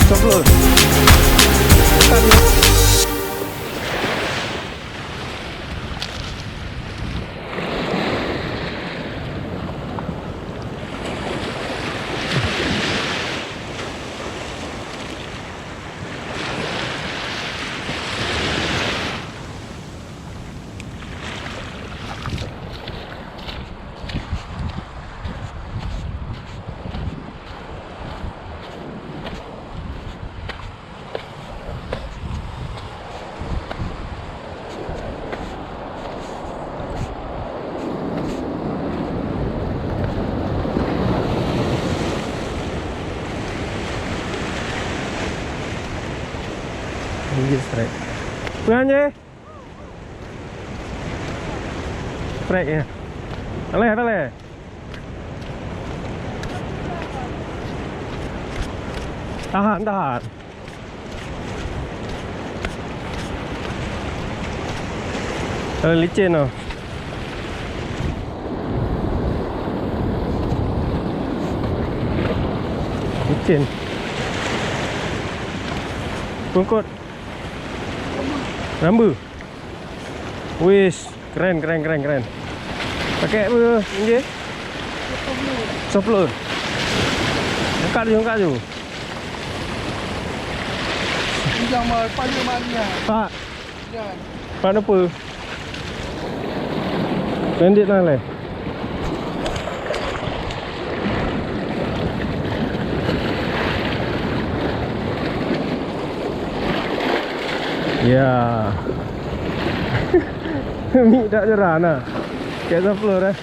Stop. Gigit strike. Pulang je. Strike ya. Boleh. Tahan. Licin tu. Licin. Pungkut. Rambu. Wish, keren. Pakai apa ni? Softload. Angkat je. Pinjam panjang mana? Pak. Jangan. Pak apa? Bandit lah leh. Ya. Mik tak jerah nah. Kayak softload dah.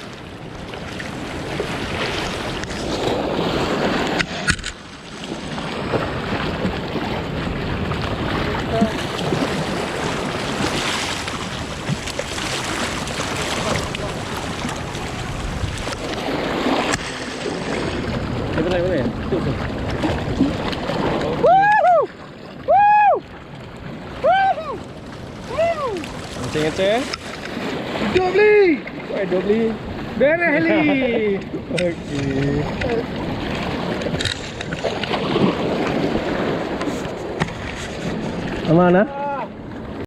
Boleh. Tutup. Ngecek. Dobli. Dobli. Beres Heli. Okey. Aman ah?